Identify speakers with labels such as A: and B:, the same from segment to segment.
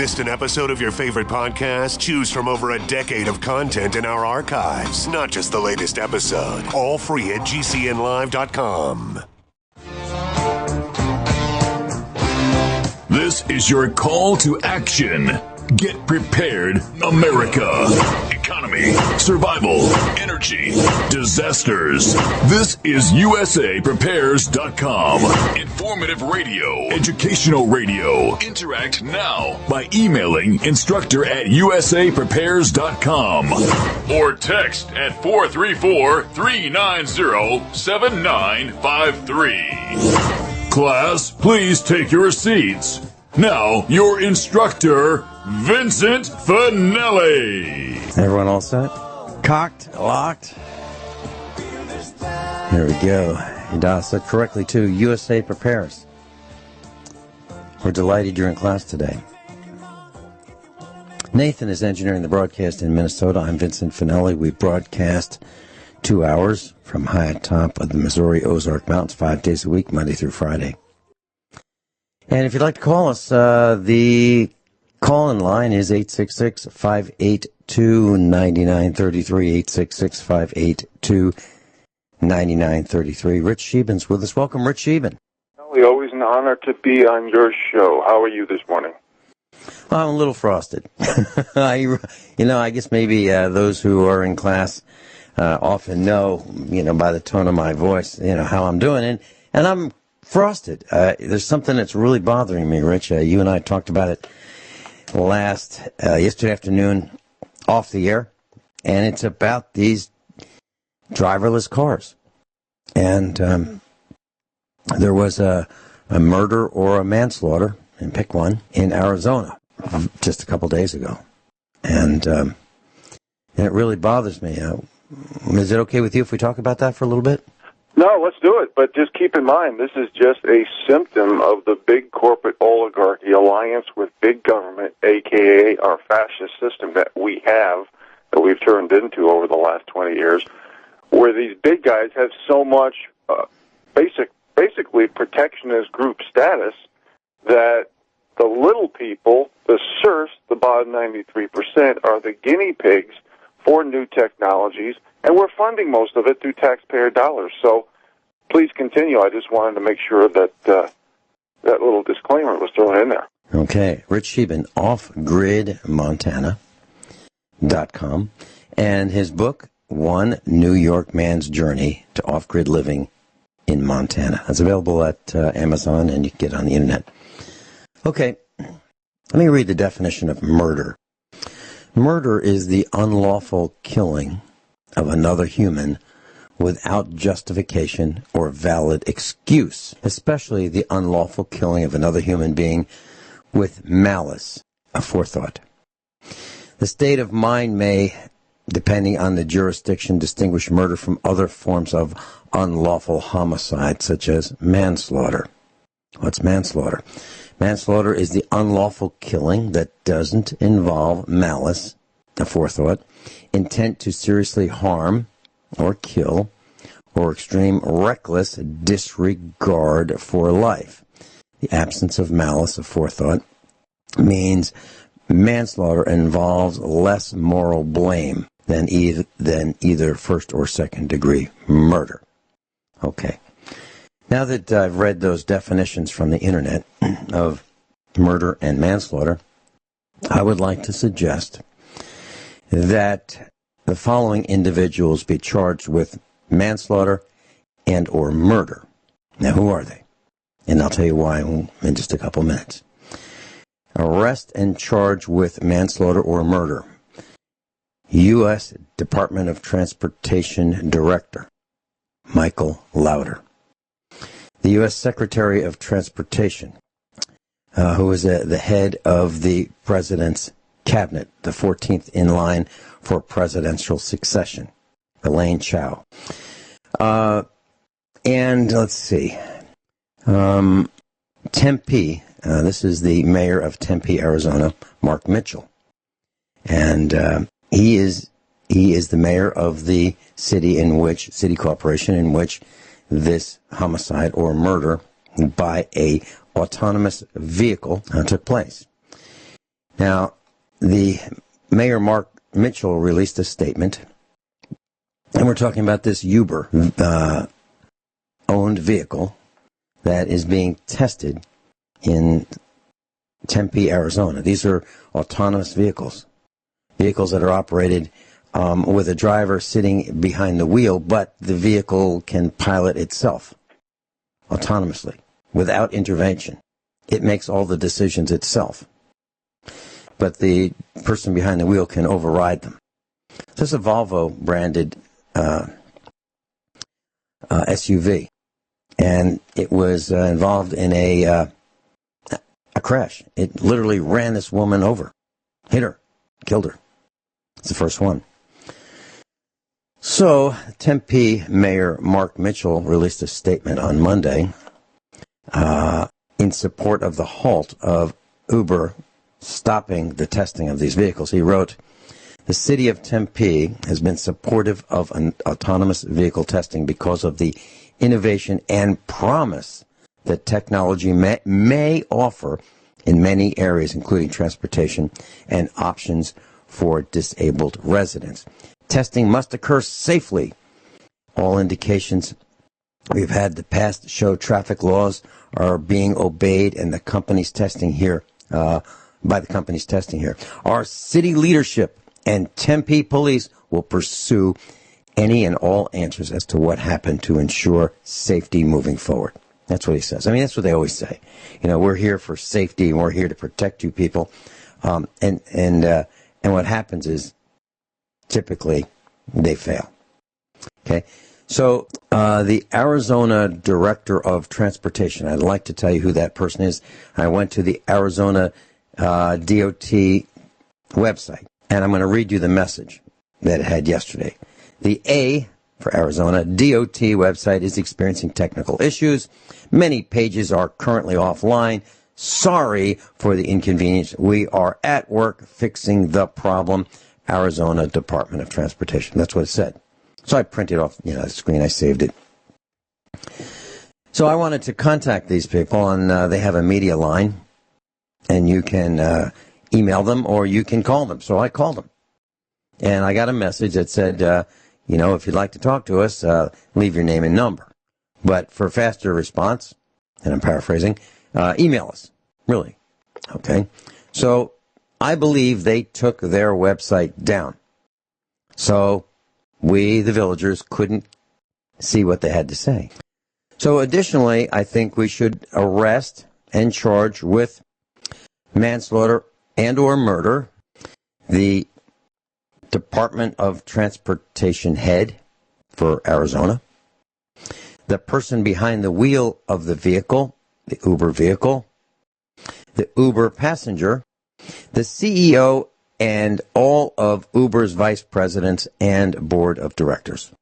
A: Missed an episode of your favorite podcast? Choose from over a decade of content in our archives, not just the latest episode. All free at gcnlive.com.
B: This is your call to action. Get prepared, America. Economy, survival, energy, disasters. This is USAPrepares.com. Informative radio, educational radio. Interact now by emailing instructor@USAPrepares.com or text at 434-390-7953. Class, please take your seats. Now, your instructor, Vincent Finelli.
C: Everyone all set? Cocked? Locked? There we go. You dialed set correctly to USA Prepares. We're delighted you're in class today. Nathan is engineering the broadcast in Minnesota. I'm Vincent Finelli. We broadcast 2 hours from high atop of the Missouri Ozark Mountains 5 days a week, Monday through Friday. And if you'd like to call us, the call-in line is 866-582-9933, 866-582-9933. Rich Scheben's with us. Welcome, Rich Scheben.
D: Always an honor to be on your show. How are you this morning?
C: Well, I'm a little frosted. I guess maybe those who are in class often know, by the tone of my voice, how I'm doing. And I'm frosted. There's something that's really bothering me, Rich. You and I talked about it yesterday afternoon off the air, and it's about these driverless cars. And there was a murder or a manslaughter, and pick one, in Arizona just a couple days ago. And it really bothers me. Is it okay with you if we talk about that for a little bit?
D: No, let's do it. But just keep in mind, this is just a symptom of the big corporate oligarchy alliance with big government, a.k.a. our fascist system that we've turned into over the last 20 years, where these big guys have so much basically protectionist group status that the little people, the serfs, the bottom 93%, are the guinea pigs for new technologies, and we're funding most of it through taxpayer dollars. So please continue. I just wanted to make sure that that little disclaimer was thrown in there.
C: Okay. Rich Scheben, offgridmontana.com, and his book, One New York Man's Journey to Off-Grid Living in Montana. It's available at Amazon, and you can get it on the internet. Okay. Let me read the definition of murder. Murder is the unlawful killing of another human without justification or valid excuse, especially the unlawful killing of another human being with malice aforethought. The state of mind may, depending on the jurisdiction, distinguish murder from other forms of unlawful homicide, such as manslaughter. What's manslaughter? Manslaughter is the unlawful killing that doesn't involve malice aforethought, intent to seriously harm or kill, or extreme reckless disregard for life. The absence of malice aforethought means manslaughter involves less moral blame than either first or second degree murder. Okay. Now that I've read those definitions from the internet of murder and manslaughter, I would like to suggest that the following individuals be charged with manslaughter and or murder. Now, who are they? And I'll tell you why in just a couple minutes. Arrest and charge with manslaughter or murder. U.S. Department of Transportation Director Michael Lauder. The U.S. Secretary of Transportation, who is the head of the President's Cabinet, the 14th in line for presidential succession, Elaine Chao. And let's see, Tempe, this is the mayor of Tempe, Arizona, Mark Mitchell. And he is the mayor of the city corporation in which this homicide or murder by a autonomous vehicle took place. Now, the Mayor Mark Mitchell released a statement, and we're talking about this Uber owned vehicle that is being tested in Tempe, Arizona. These are autonomous vehicles that are operated with a driver sitting behind the wheel, but the vehicle can pilot itself autonomously without intervention. It makes all the decisions itself, but the person behind the wheel can override them. This is a Volvo branded SUV, and it was involved in a crash. It literally ran this woman over, hit her, killed her. It's the first one. So, Tempe Mayor Mark Mitchell released a statement on Monday in support of the halt of Uber stopping the testing of these vehicles. He wrote, "The city of Tempe has been supportive of an autonomous vehicle testing because of the innovation and promise that technology may offer in many areas, including transportation and options for disabled residents. Testing must occur safely. All indications we've had the past show traffic laws are being obeyed, and the company's testing here, by the company's testing here. Our city leadership and Tempe police will pursue any and all answers as to what happened to ensure safety moving forward." That's what he says. I mean, that's what they always say. You know, we're here for safety, and we're here to protect you people. And what happens is, typically, they fail. Okay? So, the Arizona Director of Transportation, I'd like to tell you who that person is. I went to the Arizona DOT website, and I'm going to read you the message that it had yesterday. The A for Arizona DOT website is experiencing technical issues. Many pages are currently offline. Sorry for the inconvenience. We are at work fixing the problem. Arizona Department of Transportation. That's what it said. So I printed off, the screen. I saved it. So I wanted to contact these people, and they have a media line, and you can email them or you can call them. So I called them, and I got a message that said, if you'd like to talk to us, leave your name and number. But for faster response, and I'm paraphrasing, email us. Really. Okay. So I believe they took their website down. So we, the villagers, couldn't see what they had to say. So additionally, I think we should arrest and charge with manslaughter and or murder the Department of Transportation head for Arizona, the person behind the wheel of the vehicle, the Uber vehicle, the Uber passenger, the CEO, and all of Uber's vice presidents and board of directors,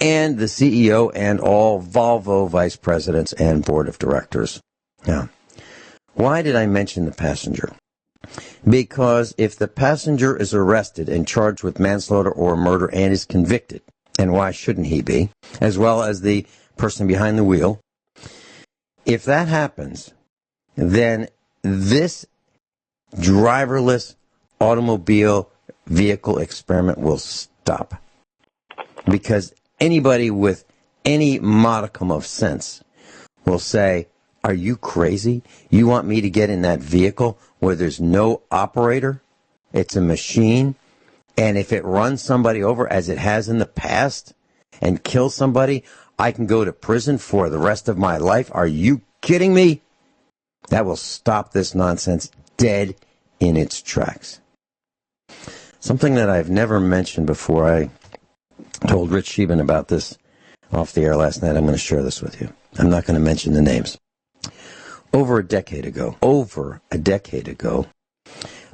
C: and the CEO and all Volvo vice presidents and board of directors. Now, why did I mention the passenger? Because if the passenger is arrested and charged with manslaughter or murder and is convicted, and why shouldn't he be, as well as the person behind the wheel, if that happens, then this driverless automobile vehicle experiment will stop. Because anybody with any modicum of sense will say, are you crazy? You want me to get in that vehicle where there's no operator? It's a machine. And if it runs somebody over, as it has in the past, and kills somebody, I can go to prison for the rest of my life? Are you kidding me? That will stop this nonsense dead in its tracks. Something that I've never mentioned before. I told Rich Scheben about this off the air last night. I'm going to share this with you. I'm not going to mention the names. Over a decade ago,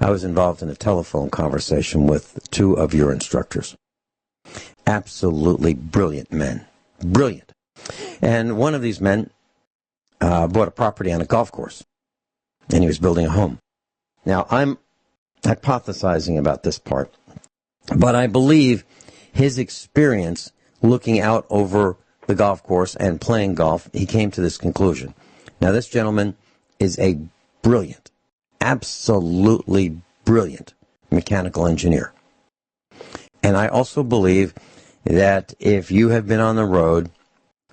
C: I was involved in a telephone conversation with two of your instructors. Absolutely brilliant men. Brilliant. And one of these men bought a property on a golf course, and he was building a home. Now, I'm hypothesizing about this part, but I believe his experience looking out over the golf course and playing golf, he came to this conclusion. Now, this gentleman is a brilliant absolutely brilliant mechanical engineer. And I also believe that if you have been on the road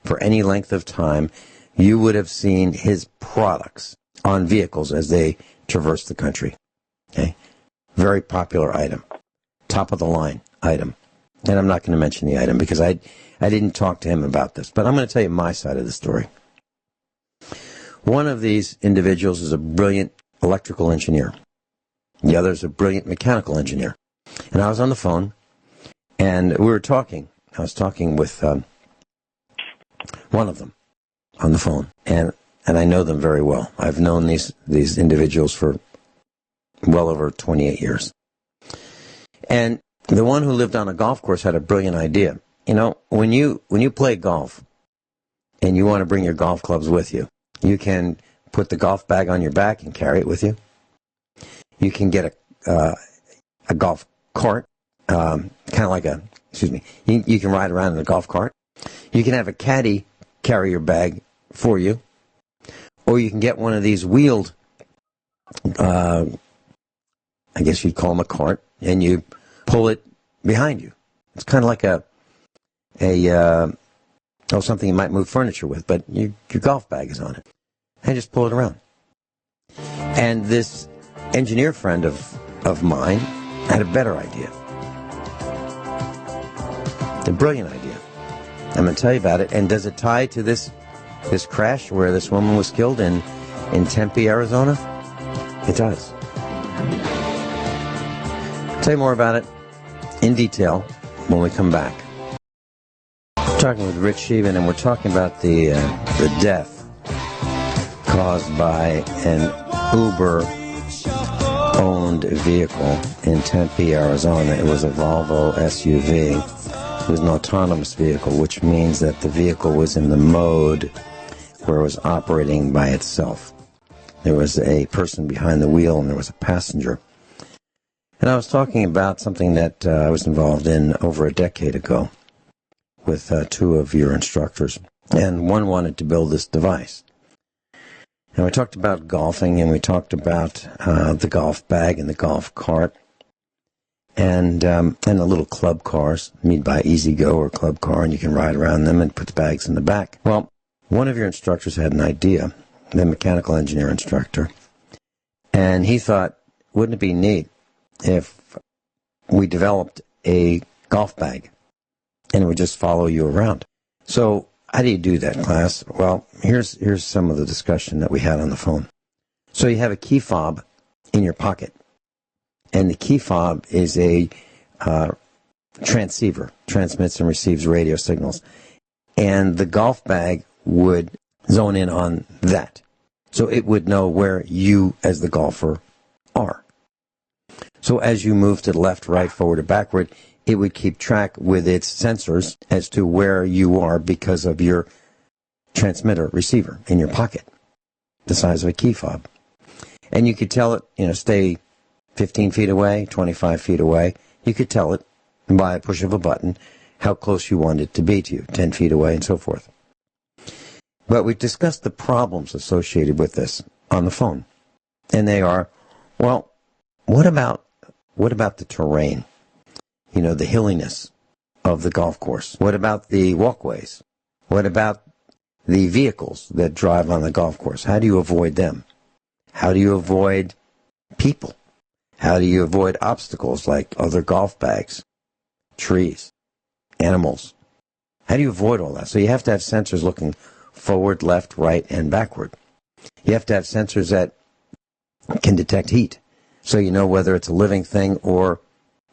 C: for any length of time, you would have seen his products on vehicles as they traverse the country. Okay? Very popular item. Top of the line item. And I'm not going to mention the item because I didn't talk to him about this. But I'm going to tell you my side of the story. One of these individuals is a brilliant electrical engineer. The other is a brilliant mechanical engineer. And I was on the phone, and we were talking. I was talking with one of them on the phone, and I know them very well. I've known these individuals for well over 28 years. And the one who lived on a golf course had a brilliant idea. You know, when you play golf and you want to bring your golf clubs with you, you can put the golf bag on your back and carry it with you. You can get a golf cart, kind of like you can ride around in a golf cart. You can have a caddy carry your bag for you. Or you can get one of these wheeled, I guess you'd call them a cart, and you pull it behind you. It's kind of like something you might move furniture with, but your golf bag is on it. And just pull it around. And this engineer friend of mine had a better idea. A brilliant idea. I'm going to tell you about it. And does it tie to this crash where this woman was killed in Tempe, Arizona? It does. I'll tell you more about it in detail when we come back. I'm talking with Rich Scheben, and we're talking about the death caused by an Uber-owned vehicle in Tempe, Arizona. It was a Volvo SUV. It was an autonomous vehicle, which means that the vehicle was in the mode where it was operating by itself. There was a person behind the wheel and there was a passenger. And I was talking about something that I was involved in over a decade ago with two of your instructors. And one wanted to build this device. And we talked about golfing, and we talked about the golf bag and the golf cart, and the little club cars. You'd buy Easy Go or Club Car, and you can ride around them and put the bags in the back. Well, one of your instructors had an idea, the mechanical engineer instructor, and he thought, wouldn't it be neat if we developed a golf bag, and it would just follow you around? So how do you do that, class? Well, here's some of the discussion that we had on the phone. So you have a key fob in your pocket, and the key fob is a transceiver, transmits and receives radio signals, and the golf bag would zone in on that. So it would know where you, as the golfer, are. So as you move to the left, right, forward, or backward, it would keep track with its sensors as to where you are because of your transmitter receiver in your pocket, the size of a key fob. And you could tell it, stay 15 feet away, 25 feet away. You could tell it by a push of a button how close you want it to be to you, 10 feet away and so forth. But we've discussed the problems associated with this on the phone. And they are, well, what about the terrain? The hilliness of the golf course. What about the walkways? What about the vehicles that drive on the golf course? How do you avoid them? How do you avoid people? How do you avoid obstacles like other golf bags, trees, animals? How do you avoid all that? So you have to have sensors looking forward, left, right, and backward. You have to have sensors that can detect heat, so you know whether it's a living thing or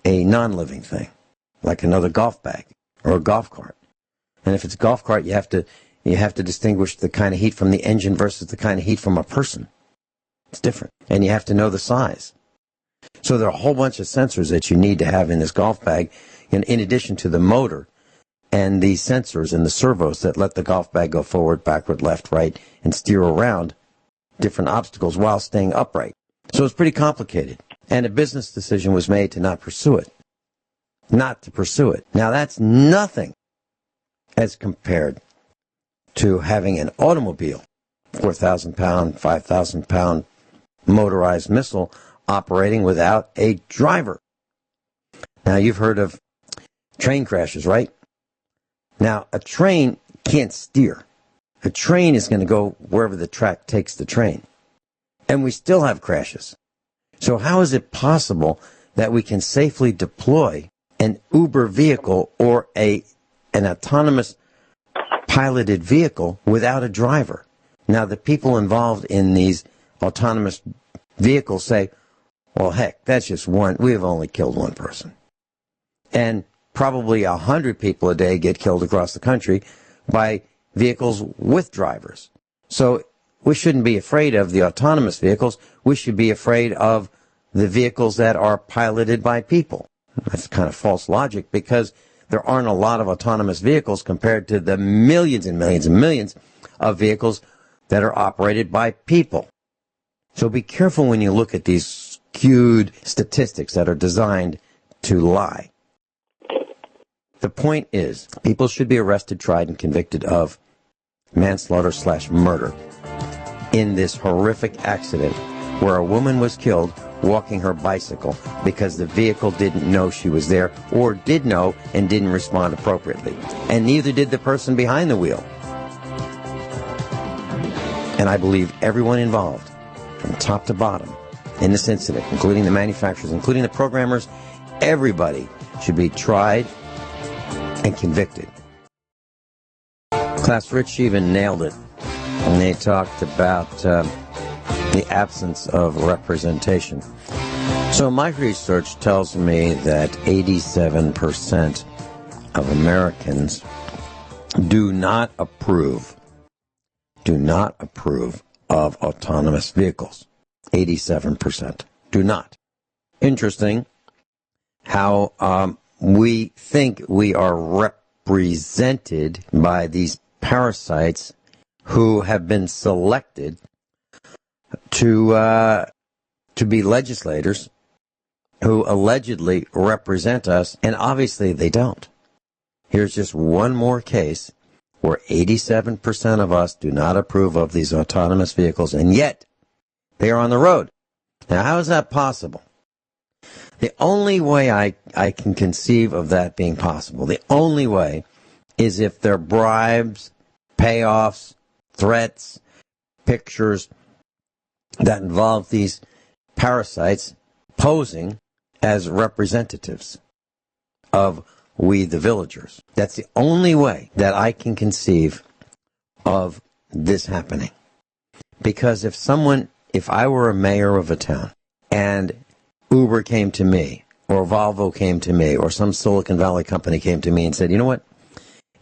C: a non-living thing, like another golf bag or a golf cart. And if it's a golf cart, you have to distinguish the kind of heat from the engine versus the kind of heat from a person. It's different. And you have to know the size. So there are a whole bunch of sensors that you need to have in this golf bag, in addition to the motor and the sensors and the servos that let the golf bag go forward, backward, left, right, and steer around different obstacles while staying upright. So it's pretty complicated. And a business decision was made to not pursue it. Not to pursue it. Now that's nothing as compared to having an automobile, 4,000 pound, 5,000 pound motorized missile operating without a driver. Now, you've heard of train crashes, right? Now, a train can't steer. A train is going to go wherever the track takes the train. And we still have crashes. So how is it possible that we can safely deploy an Uber vehicle or an autonomous piloted vehicle without a driver? Now, the people involved in these autonomous vehicles say, well, heck, that's just one. We have only killed one person. And probably 100 people a day get killed across the country by vehicles with drivers. So we shouldn't be afraid of the autonomous vehicles. We should be afraid of the vehicles that are piloted by people. That's kind of false logic, because there aren't a lot of autonomous vehicles compared to the millions and millions and millions of vehicles that are operated by people. So be careful when you look at these skewed statistics that are designed to lie. The point is, people should be arrested, tried, and convicted of manslaughter/murder in this horrific accident where a woman was killed walking her bicycle because the vehicle didn't know she was there, or did know and didn't respond appropriately. And neither did the person behind the wheel. And I believe everyone involved, from top to bottom, in this incident, including the manufacturers, including the programmers, everybody should be tried and convicted. Class, Rich Scheben nailed it when they talked about the absence of representation. So my research tells me that 87% of Americans do not approve of autonomous vehicles. 87% do not. Interesting how we think we are represented by these parasites who have been selected to be legislators who allegedly represent us, and obviously they don't. Here's just one more case where 87% of us do not approve of these autonomous vehicles, and yet they are on the road. Now, how is that possible? The only way I can conceive of that being possible, the only way, is if there are bribes, payoffs, threats, pictures that involve these parasites posing as representatives of we the villagers. That's the only way that I can conceive of this happening. Because if I were a mayor of a town and Uber came to me, or Volvo came to me, or some Silicon Valley company came to me and said, you know what,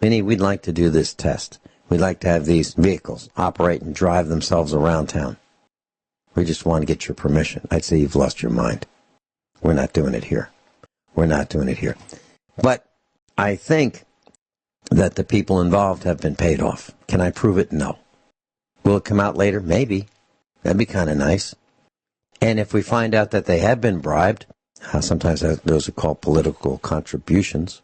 C: Vinny, we'd like to do this test. We'd like to have these vehicles operate and drive themselves around town. We just want to get your permission. I'd say you've lost your mind. We're not doing it here. We're not doing it here. But I think that the people involved have been paid off. Can I prove it? No. Will it come out later? Maybe. That'd be kind of nice. And if we find out that they have been bribed, sometimes those are called political contributions,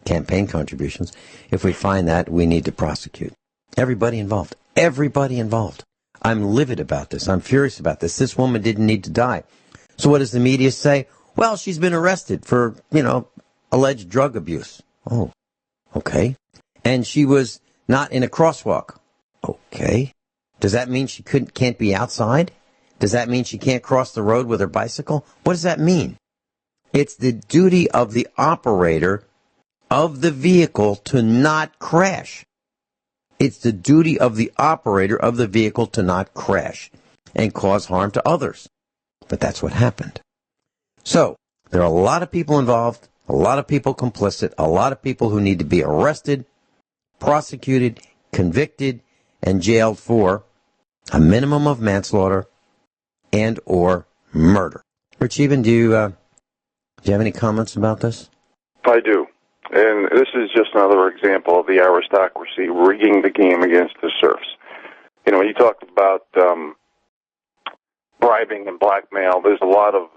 C: campaign contributions. If we find that, we need to prosecute. Everybody involved. Everybody involved. I'm livid about this. I'm furious about this. This woman didn't need to die. So what does the media say? Well, she's been arrested for, alleged drug abuse. Oh, okay. And she was not in a crosswalk. Okay. Does that mean she can't be outside? Does that mean she can't cross the road with her bicycle? What does that mean? It's the duty of the operator of the vehicle to not crash. It's the duty of the operator of the vehicle to not crash and cause harm to others. But that's what happened. So, there are a lot of people involved, a lot of people complicit, a lot of people who need to be arrested, prosecuted, convicted, and jailed for a minimum of manslaughter and or murder. Rich Scheben, do you have any comments about this?
D: I do. And this is just another example of the aristocracy rigging the game against the serfs. You talked about bribing and blackmail. There's a lot of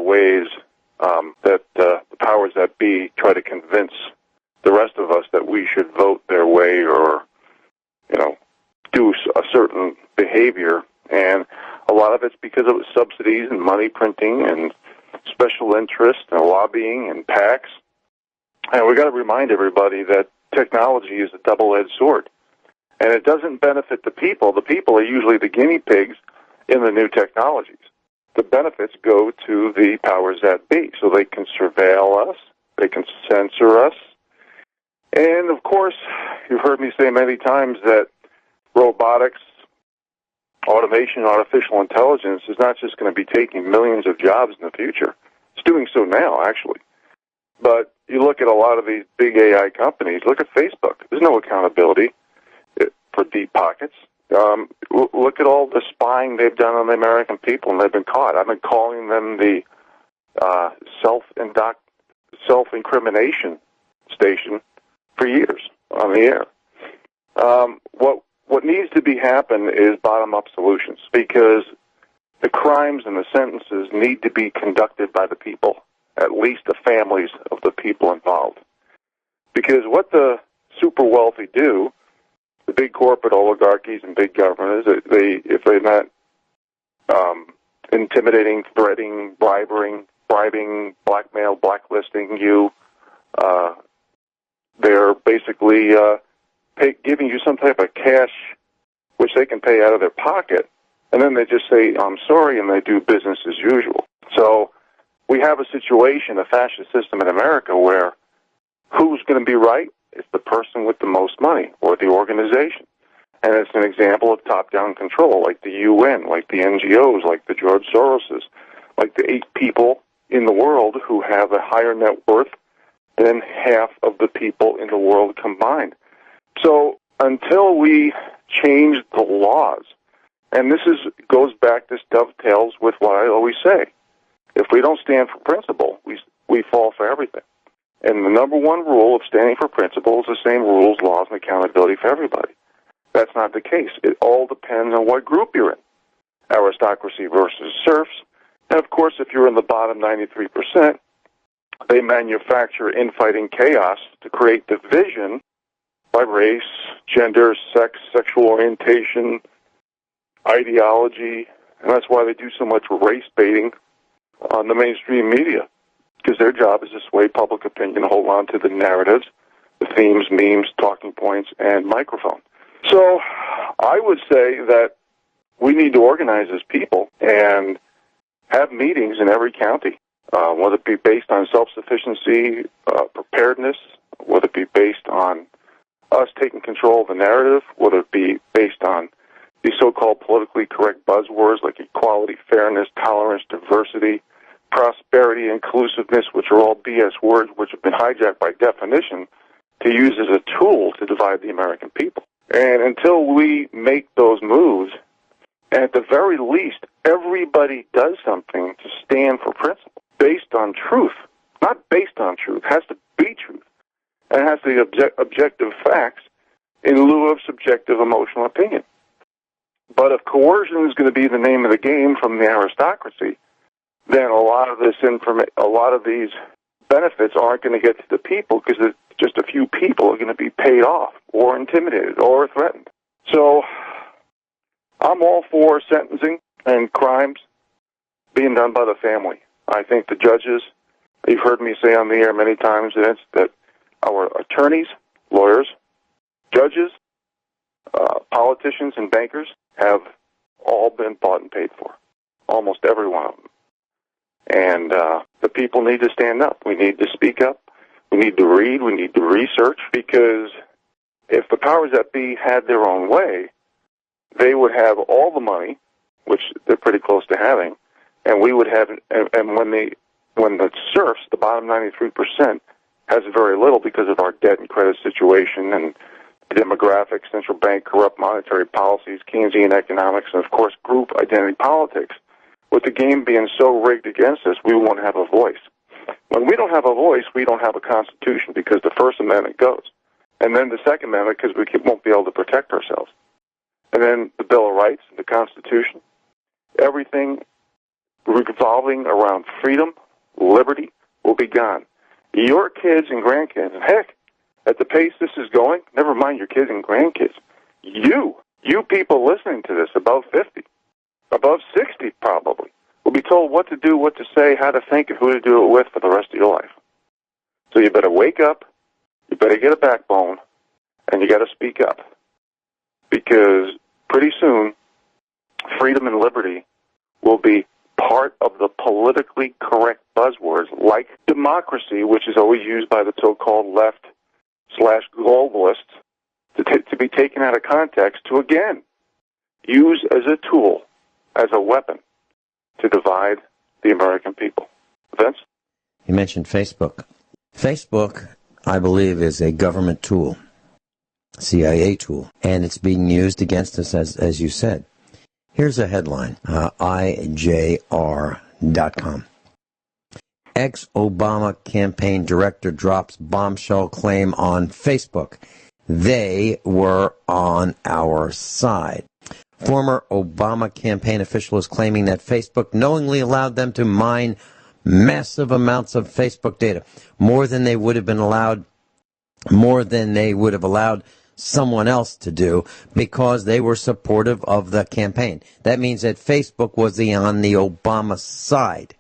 D: ways that the powers that be try to convince the rest of us that we should vote their way or, do a certain behavior And a lot of it's because of subsidies and money printing and special interest and lobbying and PACs. And we've got to remind everybody that technology is a double-edged sword. And it doesn't benefit the people. The people are usually the guinea pigs in the new technologies. The benefits go to the powers that be, so they can surveil us, they can censor us. And, of course, you've heard me say many times that robotics, automation, artificial intelligence is not just going to be taking millions of jobs in the future. It's doing so now, actually. But you look at a lot of these big AI companies, look at Facebook. There's no accountability for deep pockets. Look at all the spying they've done on the American people, and they've been caught. I've been calling them the self-incrimination station for years on the air. What needs to be happen is bottom-up solutions, because the crimes and the sentences need to be conducted by the people, at least the families of the people involved. Because what the super wealthy do, the big corporate oligarchies and big governments, if they're not intimidating, threatening, bribing, blackmail, blacklisting you, they're basically giving you some type of cash which they can pay out of their pocket, and then they just say, I'm sorry, and they do business as usual. So we have a situation, a fascist system in America, where who's going to be right? It's the person with the most money, or the organization. And it's an example of top-down control, like the UN, like the NGOs, like the George Soroses, like the 8 people in the world who have a higher net worth than half of the people in the world combined. So until we change the laws, and this goes back, this dovetails with what I always say, if we don't stand for principle, we fall for everything. And the number one rule of standing for principle is the same rules, laws, and accountability for everybody. That's not the case. It all depends on what group you're in. Aristocracy versus serfs. And, of course, if you're in the bottom 93%, they manufacture infighting chaos to create division by race, gender, sex, sexual orientation, ideology. And that's why they do so much race baiting on the mainstream media, because their job is to sway public opinion, hold on to the narratives, the themes, memes, talking points, and microphone. So I would say that we need to organize as people and have meetings in every county, whether it be based on self-sufficiency, preparedness, whether it be based on us taking control of the narrative, whether it be based on these so-called politically correct buzzwords like equality, fairness, tolerance, diversity, prosperity, inclusiveness, which are all BS words which have been hijacked by definition to use as a tool to divide the American people. And until we make those moves, and at the very least, everybody does something to stand for principle, based on truth, not based on truth, it has to be truth, and it has to be objective facts in lieu of subjective emotional opinion. But if coercion is going to be the name of the game from the aristocracy, then a lot of these benefits aren't going to get to the people, because just a few people are going to be paid off or intimidated or threatened. So I'm all for sentencing and crimes being done by the family. I think the judges, you've heard me say on the air many times that our attorneys, lawyers, judges, politicians, and bankers have all been bought and paid for, almost every one of them. And the people need to stand up. We need to speak up. We need to read. We need to research, because if the powers that be had their own way, they would have all the money, which they're pretty close to having, and we would have. And when the serfs, the bottom 93%, has very little because of our debt and credit situation and demographics, central bank corrupt monetary policies, Keynesian economics, and of course group identity politics. With the game being so rigged against us, we won't have a voice. When we don't have a voice, we don't have a constitution, because the First Amendment goes. And then the Second Amendment, because we won't be able to protect ourselves. And then the Bill of Rights, the Constitution, everything revolving around freedom, liberty, will be gone. Your kids and grandkids, and heck, at the pace this is going, never mind your kids and grandkids, you people listening to this, above 50, above 60 probably, will be told what to do, what to say, how to think, and who to do it with for the rest of your life. So you better wake up, you better get a backbone, and you got to speak up. Because pretty soon, freedom and liberty will be part of the politically correct buzzwords, like democracy, which is always used by the so-called left/globalists, to be taken out of context to, again, use as a tool, as a weapon, to divide the American people. Vince?
C: You mentioned Facebook. Facebook, I believe, is a government tool, CIA tool, and it's being used against us, as you said. Here's a headline, IJR.com. Ex-Obama campaign director drops bombshell claim on Facebook. They were on our side. Former Obama campaign official is claiming that Facebook knowingly allowed them to mine massive amounts of Facebook data, more than they would have allowed someone else to do, because they were supportive of the campaign. That means that Facebook was on the Obama side.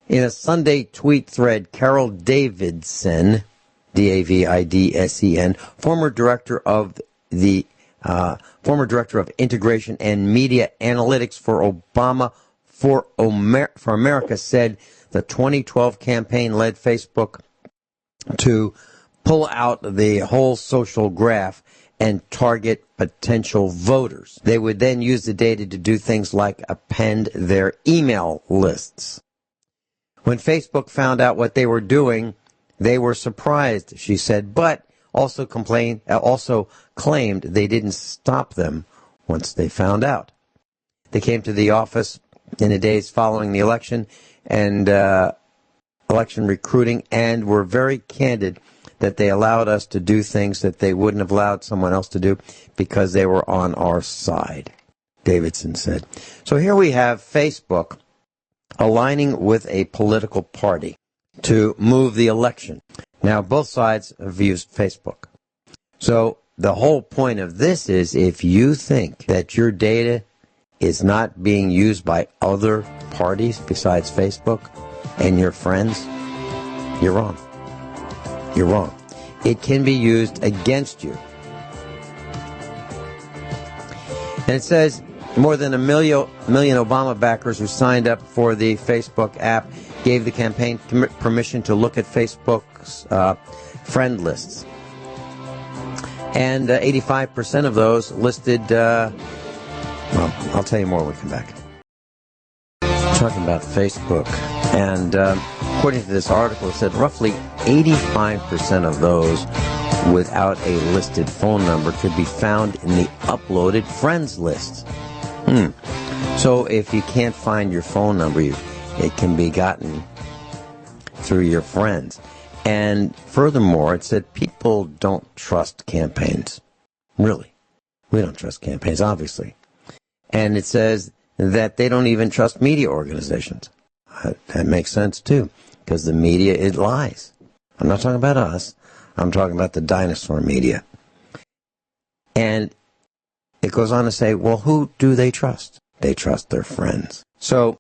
C: In a Sunday tweet thread, Carol Davidson, Davidsen, former director of Integration and Media Analytics for Obama for America, said the 2012 campaign led Facebook to pull out the whole social graph and target potential voters. They would then use the data to do things like append their email lists. When Facebook found out what they were doing, they were surprised, she said, but also claimed they didn't stop them once they found out. They came to the office in the days following the election and election recruiting, and were very candid that they allowed us to do things that they wouldn't have allowed someone else to do because they were on our side, Davidson said. So here we have Facebook aligning with a political party to move the election. Now, both sides have used Facebook. So the whole point of this is, if you think that your data is not being used by other parties besides Facebook and your friends, you're wrong. You're wrong. It can be used against you. And it says more than a million Obama backers who signed up for the Facebook app gave the campaign permission to look at Facebook's friend lists. And 85% of those listed, well, I'll tell you more when we come back. Talking about Facebook, and according to this article, it said roughly 85% of those without a listed phone number could be found in the uploaded friends list. So if you can't find your phone number, it can be gotten through your friends. And furthermore, it said people don't trust campaigns. Really. We don't trust campaigns, obviously. And it says that they don't even trust media organizations. That makes sense, too, because the media, it lies. I'm not talking about us. I'm talking about the dinosaur media. And it goes on to say, well, who do they trust? They trust their friends. So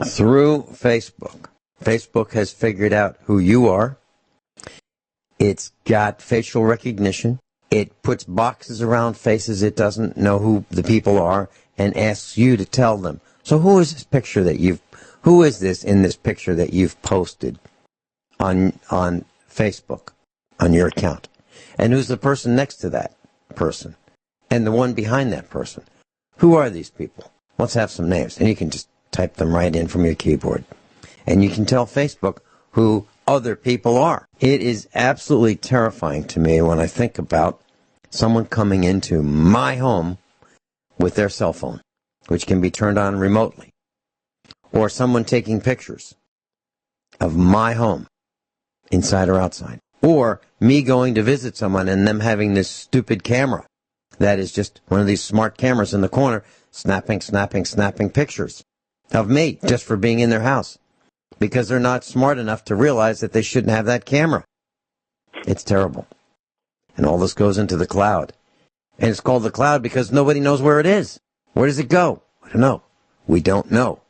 C: through Facebook, Facebook has figured out who you are. It's got facial recognition. It puts boxes around faces it doesn't know who the people are and asks you to tell them. So who is this in this picture that you've posted on Facebook, on your account? And who's the person next to that person? And the one behind that person? Who are these people? Let's have some names. And you can just type them right in from your keyboard. And you can tell Facebook who other people are. It is absolutely terrifying to me when I think about someone coming into my home with their cell phone, which can be turned on remotely, or someone taking pictures of my home, inside or outside, or me going to visit someone and them having this stupid camera that is just one of these smart cameras in the corner, snapping pictures of me just for being in their house, because they're not smart enough to realize that they shouldn't have that camera. It's terrible. And all this goes into the cloud. And it's called the cloud because nobody knows where it is. Where does it go? I don't know. We don't know.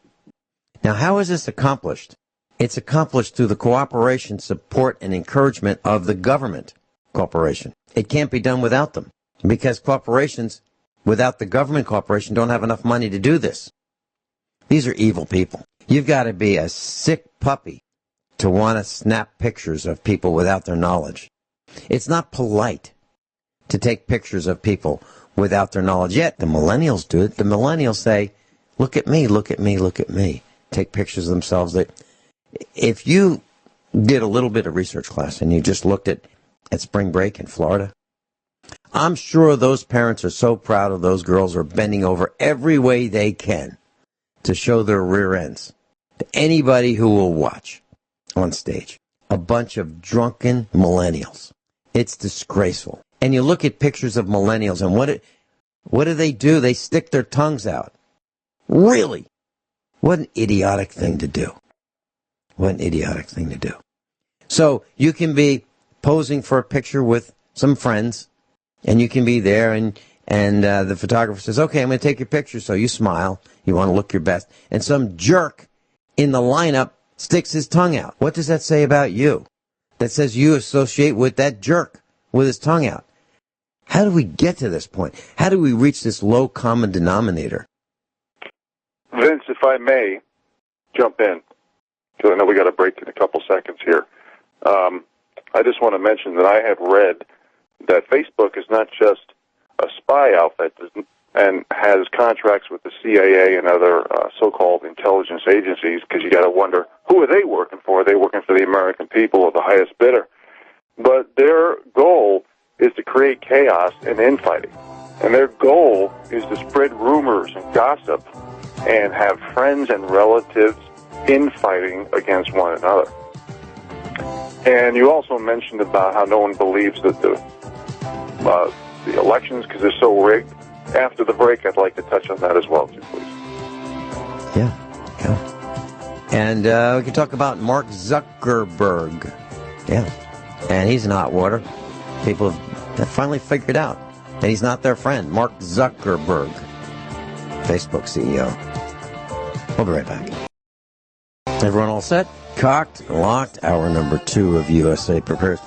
C: Now, how is this accomplished? It's accomplished through the cooperation, support, and encouragement of the government corporation. It can't be done without them, because corporations, without the government corporation, don't have enough money to do this. These are evil people. You've got to be a sick puppy to want to snap pictures of people without their knowledge. It's not polite to take pictures of people without their knowledge. Yet the millennials do it. The millennials say, look at me, look at me, look at me. Take pictures of themselves. If you did a little bit of research class and you just looked at spring break in Florida, I'm sure those parents are so proud of those girls are bending over every way they can to show their rear ends to anybody who will watch on stage. A bunch of drunken millennials. It's disgraceful. And you look at pictures of millennials, and what do? They stick their tongues out. Really? What an idiotic thing to do. What an idiotic thing to do. So you can be posing for a picture with some friends, and you can be there, and the photographer says, okay, I'm going to take your picture. So you smile. You want to look your best. And some jerk in the lineup sticks his tongue out. What does that say about you? That says you associate with that jerk with his tongue out. How do we get to this point? How do we reach this low common denominator?
D: Vince, if I may jump in, because I know we got a break in a couple seconds here. I just want to mention that I have read that Facebook is not just a spy outfit and has contracts with the CIA and other so-called intelligence agencies, because you got to wonder, who are they working for? Are they working for the American people or the highest bidder? But their goal is to create chaos and infighting. And their goal is to spread rumors and gossip and have friends and relatives infighting against one another. And you also mentioned about how no one believes that the elections, because they're so rigged. After the break, I'd like to touch on that as well, too, please.
C: Yeah. And we can talk about Mark Zuckerberg. Yeah. And he's in hot water. People have finally figured out that he's not their friend. Mark Zuckerberg, Facebook CEO. We'll be right back. Everyone all set? Cocked, locked. Hour number 2 of USA Prepares.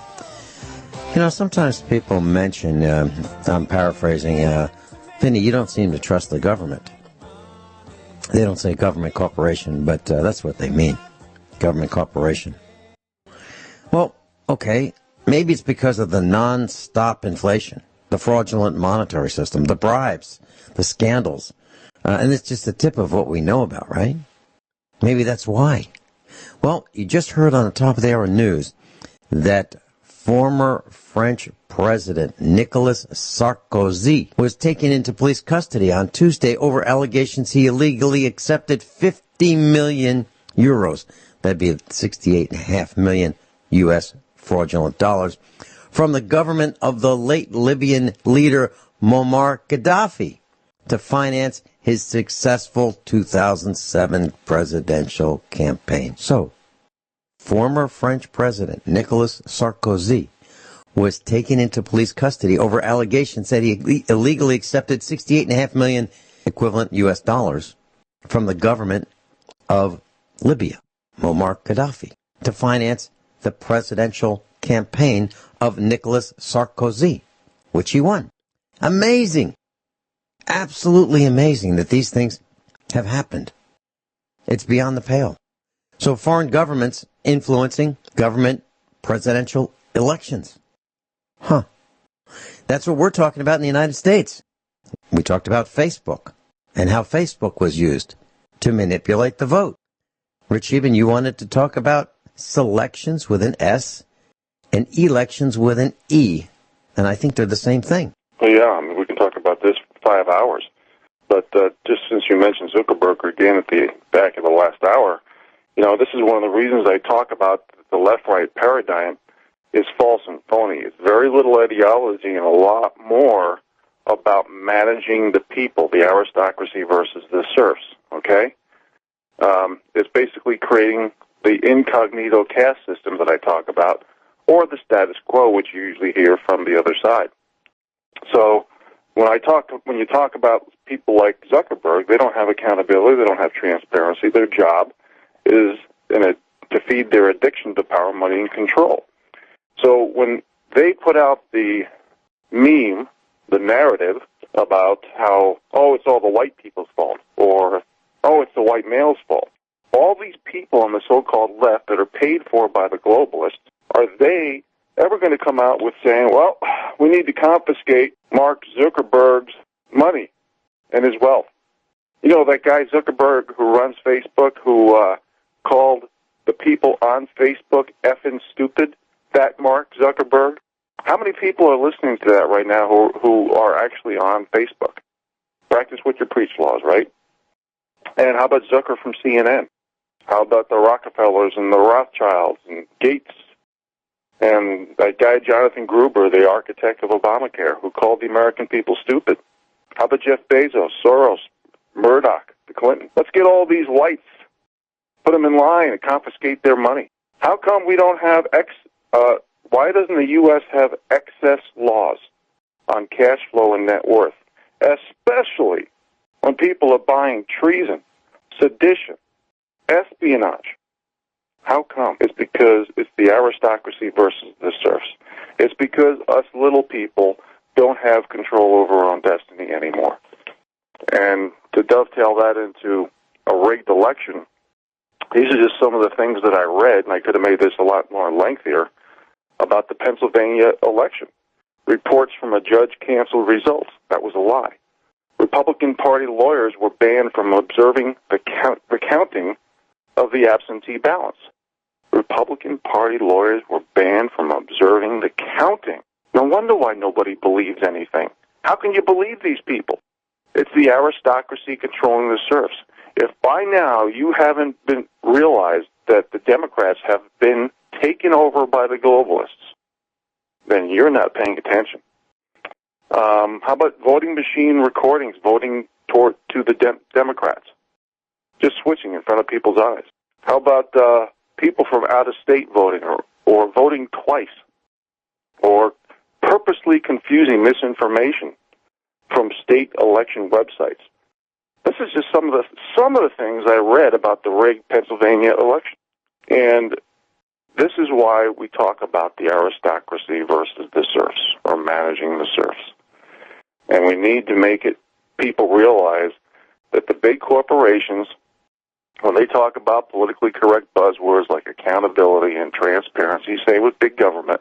C: You know, sometimes people mention, I'm paraphrasing, Vinny, you don't seem to trust the government. They don't say government corporation, but that's what they mean. Government corporation. Well, okay, maybe it's because of the non-stop inflation, the fraudulent monetary system, the bribes, the scandals. And it's just the tip of what we know about, right? Maybe that's why. Well, you just heard on the top of the hour news that former French President Nicolas Sarkozy was taken into police custody on Tuesday over allegations he illegally accepted 50 million euros. That'd be 68.5 million U.S. fraudulent dollars from the government of the late Libyan leader Muammar Gaddafi to finance his successful 2007 presidential campaign. So, former French President Nicolas Sarkozy was taken into police custody over allegations that he illegally accepted 68.5 million equivalent U.S. dollars from the government of Libya, Muammar Gaddafi, to finance the presidential campaign of Nicolas Sarkozy, which he won. Amazing. Absolutely amazing that these things have happened. It's beyond the pale. So foreign governments influencing government presidential elections. Huh. That's what we're talking about in the United States. We talked about Facebook and how Facebook was used to manipulate the vote. Rich Scheben, you wanted to talk about selections with an S and elections with an E. And I think they're the same thing.
D: Well, yeah, I mean, we can talk about this for 5 hours. But just since you mentioned Zuckerberg again at the back of the last hour, you know, this is one of the reasons I talk about the left-right paradigm is false and phony. It's very little ideology and a lot more about managing the people, the aristocracy versus the serfs, okay? It's basically creating the incognito caste system that I talk about, or the status quo, which you usually hear from the other side. So when you talk about people like Zuckerberg, they don't have accountability, they don't have transparency. Their job is to feed their addiction to power, money, and control. So when they put out the meme, the narrative about how, oh, it's all the white people's fault, or, oh, it's the white male's fault, all these people on the so-called left that are paid for by the globalists, are they ever going to come out with saying, well, we need to confiscate Mark Zuckerberg's money and his wealth? You know, that guy Zuckerberg who runs Facebook, who called the people on Facebook effing stupid, that Mark Zuckerberg? How many people are listening to that right now who are actually on Facebook? Practice what you preach laws, right? And how about Zucker from CNN? How about the Rockefellers and the Rothschilds and Gates and that guy Jonathan Gruber, the architect of Obamacare, who called the American people stupid? How about Jeff Bezos, Soros, Murdoch, the Clinton? Let's get all these whites, put them in line and confiscate their money. How come we don't have why doesn't the U.S. have excess laws on cash flow and net worth, especially when people are buying treason, sedition, espionage? How come? It's because it's the aristocracy versus the serfs. It's because us little people don't have control over our own destiny anymore. And to dovetail that into a rigged election, these are just some of the things that I read, and I could have made this a lot more lengthier, about the Pennsylvania election. Reports from a judge canceled results. That was a lie. Republican Party lawyers were banned from observing the counting of the absentee ballots. Republican Party lawyers were banned from observing the counting. No wonder why nobody believes anything. How can you believe these people? It's the aristocracy controlling the serfs. If by now you haven't been realized that the Democrats have been taken over by the globalists, then you're not paying attention. How about voting machine recordings voting to the Democrats? Just switching in front of people's eyes. How about people from out of state voting or voting twice, or purposely confusing misinformation from state election websites? This is just some of the things I read about the rigged Pennsylvania election. And this is why we talk about the aristocracy versus the serfs, or managing the serfs. And we need to make people realize that the big corporations, when they talk about politically correct buzzwords like accountability and transparency, say with big government,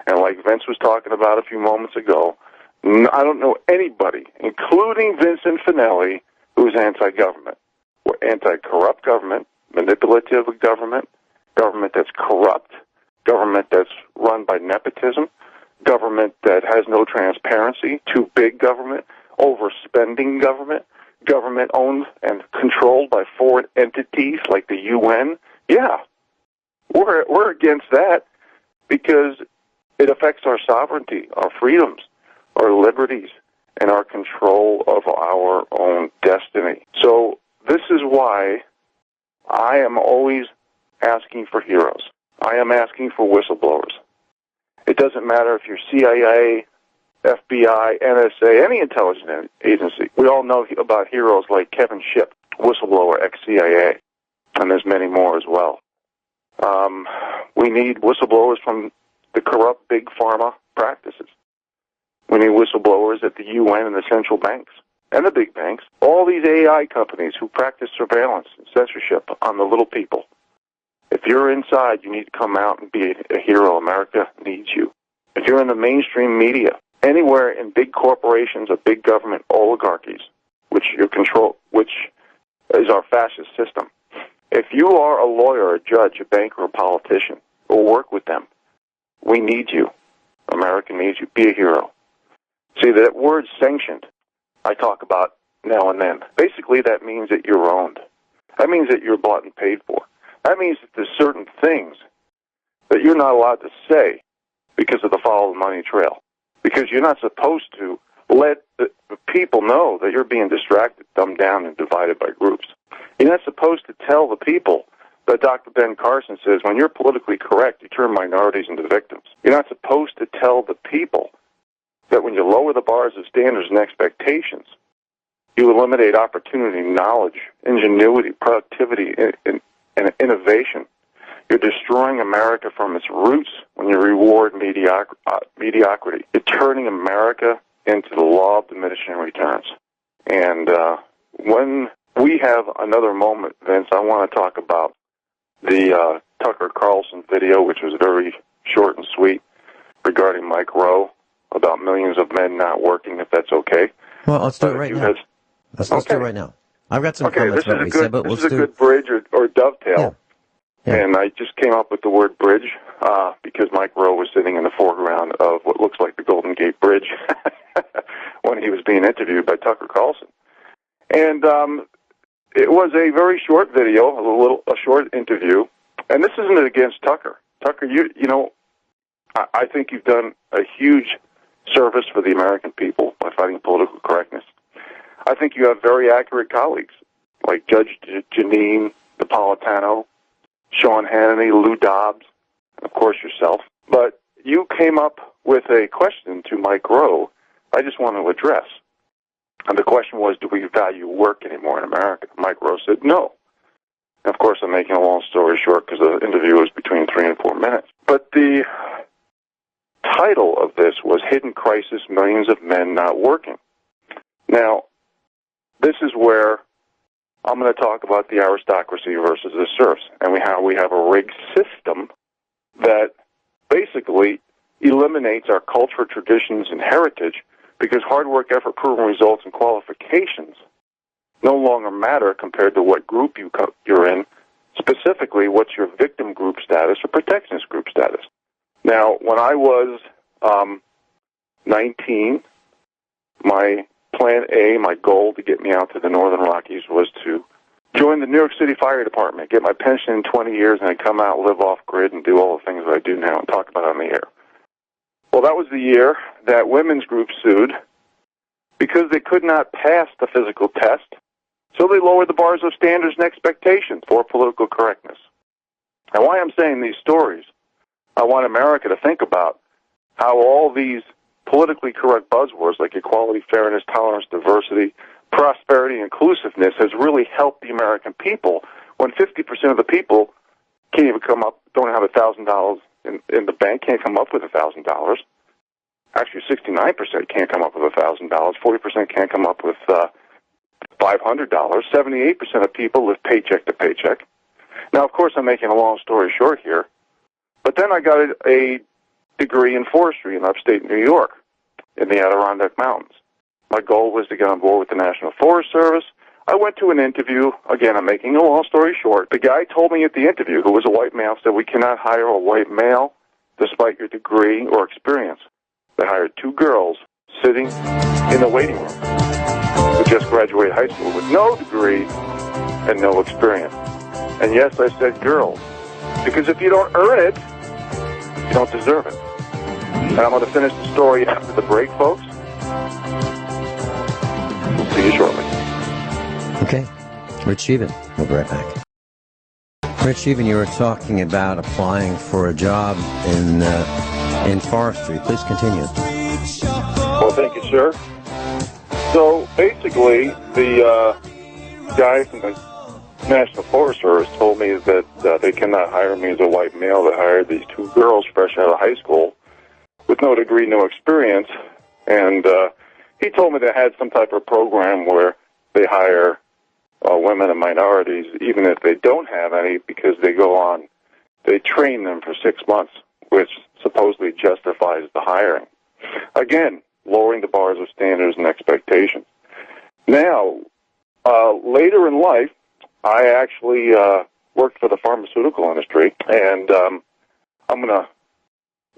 D: and like Vince was talking about a few moments ago, I don't know anybody, including Vincent Finelli, who's anti-government. We're anti-corrupt government, manipulative government, government that's corrupt, government that's run by nepotism, government that has no transparency, too big government, overspending government, government owned and controlled by foreign entities like the UN. Yeah, we're against that because it affects our sovereignty, our freedoms, our liberties, and our control of our own destiny. So this is why I am always asking for heroes. I am asking for whistleblowers. It doesn't matter if you're CIA, FBI, NSA, any intelligence agency. We all know about heroes like Kevin Shipp, whistleblower, ex-CIA, and there's many more as well. We need whistleblowers from the corrupt big pharma practices. We need whistleblowers at the UN and the central banks and the big banks. All these AI companies who practice surveillance and censorship on the little people. If you're inside, you need to come out and be a hero. America needs you. If you're in the mainstream media, anywhere in big corporations or big government oligarchies, which is our fascist system, if you are a lawyer, a judge, a banker, a politician, or work with them, we need you. America needs you. Be a hero. See, that word sanctioned, I talk about now and then. Basically, that means that you're owned. That means that you're bought and paid for. That means that there's certain things that you're not allowed to say because of the follow the money trail. Because you're not supposed to let the people know that you're being distracted, dumbed down, and divided by groups. You're not supposed to tell the people that Dr. Ben Carson says when you're politically correct, you turn minorities into victims. You're not supposed to tell the people that when you lower the bars of standards and expectations, You eliminate opportunity, knowledge, ingenuity, productivity, and innovation. You're destroying America from its roots when you reward mediocrity. You're turning America into the law of diminishing returns. And when we have another moment, Vince, I want to talk about the Tucker Carlson video, which was very short and sweet, regarding Mike Rowe, about millions of men not working, if that's okay.
C: Well, let's do it right now. Let's do it right now. I've got some comments about what you said, but
D: this is a good bridge or dovetail.
C: Yeah. Yeah.
D: And I just came up with the word bridge because Mike Rowe was sitting in the foreground of what looks like the Golden Gate Bridge when he was being interviewed by Tucker Carlson. And it was a very short video, a short interview. And this isn't against Tucker. Tucker, you know, I think you've done a huge service for the American people by fighting political correctness. I think you have very accurate colleagues like Judge Janine Napolitano, Sean Hannity, Lou Dobbs, and of course yourself. But you came up with a question to Mike Rowe I just want to address. And the question was, do we value work anymore in America? Mike Rowe said no. And of course, I'm making a long story short because the interview was between 3 and 4 minutes. But the title of this was Hidden Crisis, Millions of Men Not Working. Now, this is where I'm going to talk about the aristocracy versus the serfs, and how we have a rigged system that basically eliminates our culture, traditions, and heritage because hard work, effort, proven results, and qualifications no longer matter compared to what group you're in, specifically what's your victim group status or protectionist group status. Now, when I was 19, my plan A, my goal to get me out to the Northern Rockies was to join the New York City Fire Department, get my pension in 20 years, and then come out, live off-grid, and do all the things that I do now and talk about on the air. Well, that was the year that women's groups sued because they could not pass the physical test, so they lowered the bars of standards and expectations for political correctness. And why I'm saying these stories, I want America to think about how all these politically correct buzzwords like equality, fairness, tolerance, diversity, prosperity, inclusiveness has really helped the American people when 50% of the people can't even come up, don't have $1,000 in the bank, can't come up with $1,000. Actually, 69% can't come up with $1,000. 40% can't come up with $500. 78% of people live paycheck to paycheck. Now, of course, I'm making a long story short here, but then I got a degree in forestry in upstate New York in the Adirondack Mountains. My goal was to get on board with the National Forest Service. I went to an interview. Again, I'm making a long story short. The guy told me at the interview, who was a white male, said, we cannot hire a white male despite your degree or experience. They hired 2 girls sitting in the waiting room who just graduated high school with no degree and no experience. And yes, I said girls, because if you don't earn it, you don't deserve it. And I'm going to finish the story after the break, folks. We'll see you shortly.
C: Okay. Rich Scheben. We'll be right back. Rich Scheben, you were talking about applying for a job in forestry. Please continue.
D: Well, thank you, sir. So, basically, the guy from the National Forest Service told me that they cannot hire me as a white male. They hired these 2 girls fresh out of high school with no degree, no experience. And he told me they had some type of program where they hire women and minorities, even if they don't have any, because they go on, they train them for 6 months, which supposedly justifies the hiring. Again, lowering the bars of standards and expectations. Now, later in life, I actually worked for the pharmaceutical industry, and I'm going to,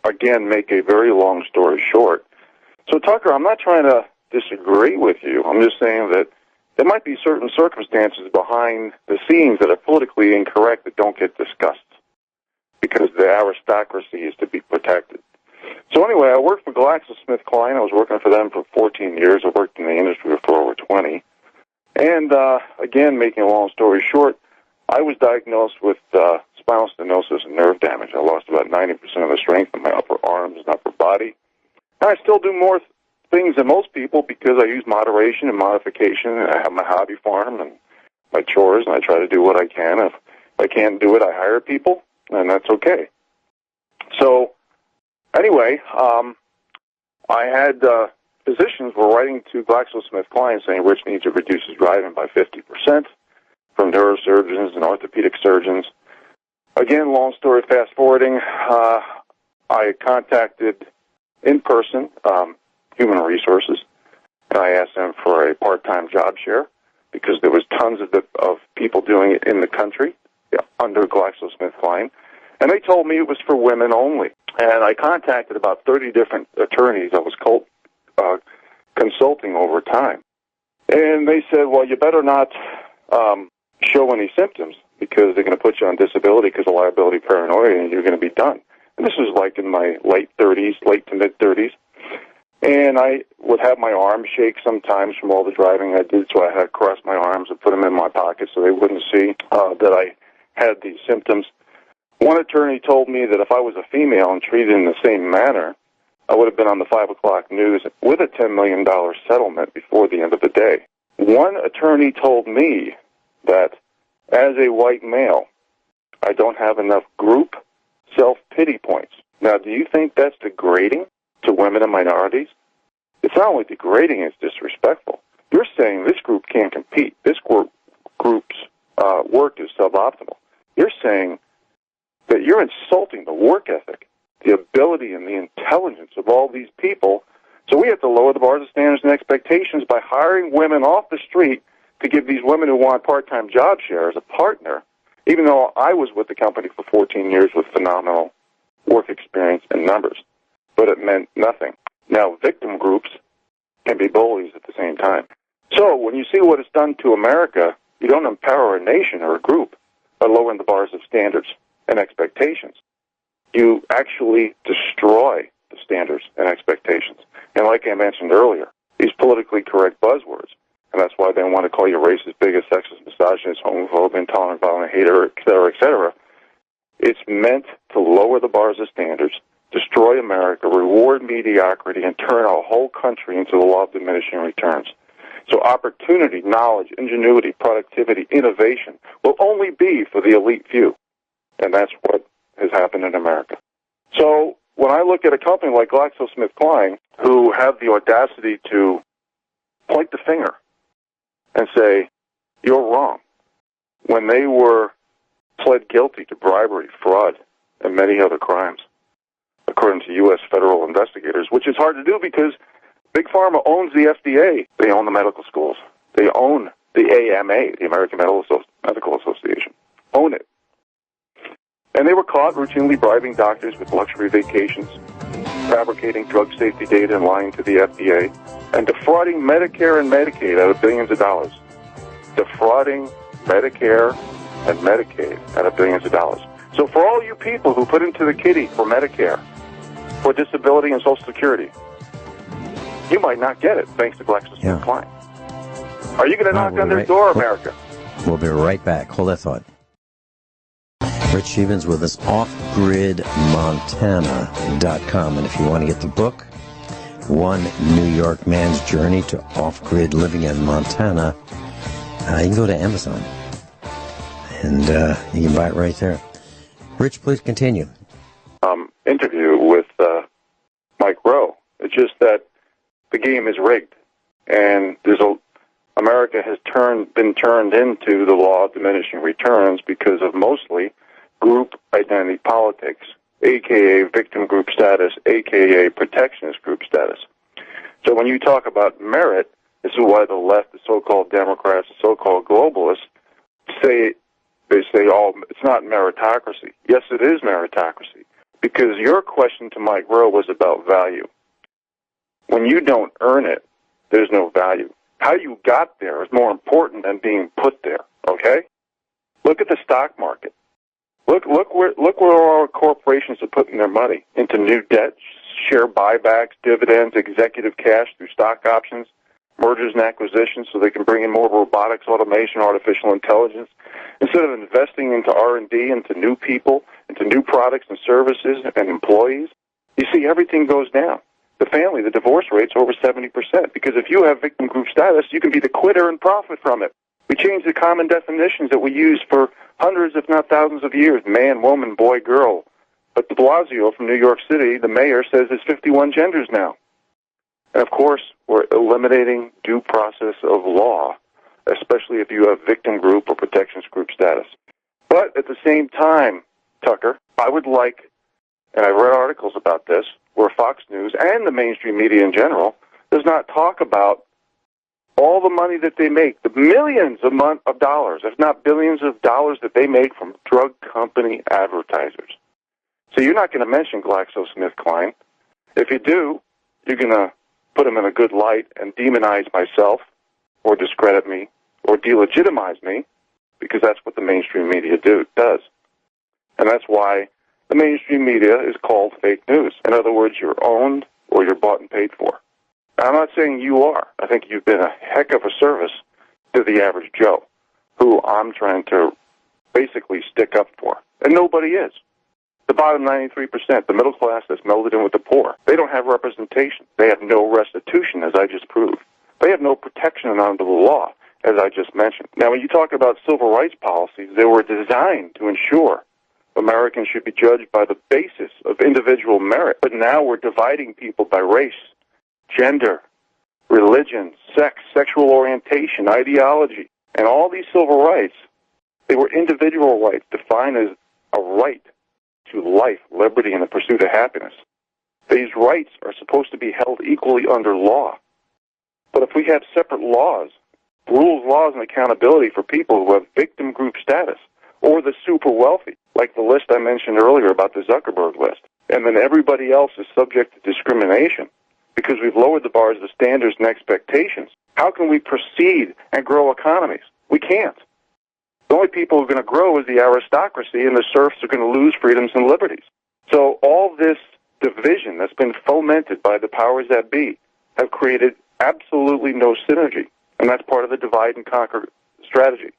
D: again, make a very long story short. So, Tucker, I'm not trying to disagree with you. I'm just saying that there might be certain circumstances behind the scenes that are politically incorrect that don't get discussed because the aristocracy is to be protected. So anyway, I worked for GlaxoSmithKline. I was working for them for 14 years. I worked in the industry for over 20. And, again, making a long story short, I was diagnosed with spinal stenosis and nerve damage. I lost about 90% of the strength in my upper arms and upper body. And I still do more things than most people because I use moderation and modification, and I have my hobby farm and my chores, and I try to do what I can. If I can't do it, I hire people, and that's okay. So, anyway, I had physicians were writing to GlaxoSmithKline saying Rich needs to reduce his driving by 50%, from neurosurgeons and orthopedic surgeons. Again, long story fast forwarding, I contacted in person human resources, and I asked them for a part-time job share because there was tons of people doing it in the country under GlaxoSmithKline, and they told me it was for women only. And I contacted about 30 different attorneys I was consulting over time, and they said, well, you better not show any symptoms because they're going to put you on disability because of liability paranoia, and you're going to be done. And this was like in my late to mid-30s. And I would have my arms shake sometimes from all the driving I did, so I had to cross my arms and put them in my pocket so they wouldn't see that I had these symptoms. One attorney told me that if I was a female and treated in the same manner, I would have been on the 5 o'clock news with a $10 million settlement before the end of the day. One attorney told me that as a white male, I don't have enough group self-pity points. Now, do you think that's degrading to women and minorities? It's not only degrading, it's disrespectful. You're saying this group can't compete. This group's work is suboptimal. You're saying that you're insulting the work ethic, the ability and the intelligence of all these people. So we have to lower the bars of standards and expectations by hiring women off the street to give these women who want part-time job share as a partner, even though I was with the company for 14 years with phenomenal work experience and numbers. But it meant nothing. Now, victim groups can be bullies at the same time. So when you see what it's done to America, you don't empower a nation or a group by lowering the bars of standards and expectations. You actually destroy the standards and expectations. And like I mentioned earlier, these politically correct buzzwords, and that's why they want to call you racist, bigot, sexist, misogynist, homophobe, intolerant, violent, hater, et cetera. It's meant to lower the bars of standards, destroy America, reward mediocrity, and turn our whole country into the law of diminishing returns. So opportunity, knowledge, ingenuity, productivity, innovation will only be for the elite few. And that's what has happened in America. So when I look at a company like GlaxoSmithKline, who have the audacity to point the finger and say, you're wrong, when they were pled guilty to bribery, fraud, and many other crimes, according to U.S. federal investigators, which is hard to do because Big Pharma owns the FDA. They own the medical schools. They own the AMA, the American Medical Association. Own it. And they were caught routinely bribing doctors with luxury vacations, fabricating drug safety data and lying to the FDA, and defrauding Medicare and Medicaid out of billions of dollars. Defrauding Medicare and Medicaid out of billions of dollars. So for all you people who put into the kitty for Medicare, for disability and Social Security, you might not get it thanks to GlaxoSmithKline. Yeah. Are you going to knock on their door, America?
C: We'll be right back. Hold that thought. Rich Sheben's with us, offgridmontana.com. And if you want to get the book, One New York Man's Journey to Off-Grid Living in Montana, you can go to Amazon. And you can buy it right there. Rich, please continue.
D: Interview with Mike Rowe. It's just that the game is rigged. And America has been turned into the law of diminishing returns because of mostly group identity politics, a.k.a. victim group status, a.k.a. protectionist group status. So when you talk about merit, this is why the left, the so-called Democrats, the so-called globalists, say, it's not meritocracy. Yes, it is meritocracy, because your question to Mike Rowe was about value. When you don't earn it, there's no value. How you got there is more important than being put there, okay? Look at the stock market. Look where our corporations are putting their money, into new debt, share buybacks, dividends, executive cash through stock options, mergers and acquisitions so they can bring in more robotics, automation, artificial intelligence. Instead of investing into R&D, into new people, into new products and services and employees, you see everything goes down. the divorce rate's over 70%, because if you have victim group status, you can be the quitter and profit from it. We changed the common definitions that we use for hundreds, if not thousands of years, man, woman, boy, girl. But de Blasio from New York City, the mayor, says there's 51 genders now. And, of course, we're eliminating due process of law, especially if you have victim group or protections group status. But at the same time, Tucker, I would like, and I've read articles about this, where Fox News and the mainstream media in general does not talk about all the money that they make, the millions of dollars, if not billions of dollars that they make from drug company advertisers. So you're not going to mention GlaxoSmithKline. If you do, you're going to put them in a good light and demonize myself or discredit me or delegitimize me, because that's what the mainstream media does. And that's why the mainstream media is called fake news. In other words, you're owned or you're bought and paid for. I'm not saying you are. I think you've been a heck of a service to the average Joe, who I'm trying to basically stick up for. And nobody is. The bottom 93%, the middle class that's melded in with the poor, they don't have representation. They have no restitution, as I just proved. They have no protection under the law, as I just mentioned. Now, when you talk about civil rights policies, they were designed to ensure Americans should be judged by the basis of individual merit. But now we're dividing people by race, gender, religion, sex, sexual orientation, ideology. And all these civil rights, they were individual rights defined as a right to life, liberty, and the pursuit of happiness. These rights are supposed to be held equally under law. But if we have separate laws, rules, laws, and accountability for people who have victim group status or the super wealthy, like the list I mentioned earlier about the Zuckerberg list, and then everybody else is subject to discrimination because we've lowered the bars of standards and expectations, how can we proceed and grow economies? We can't. The only people who are going to grow is the aristocracy, and the serfs are going to lose freedoms and liberties. So all this division that's been fomented by the powers that be have created absolutely no synergy, and that's part of the divide and conquer strategy.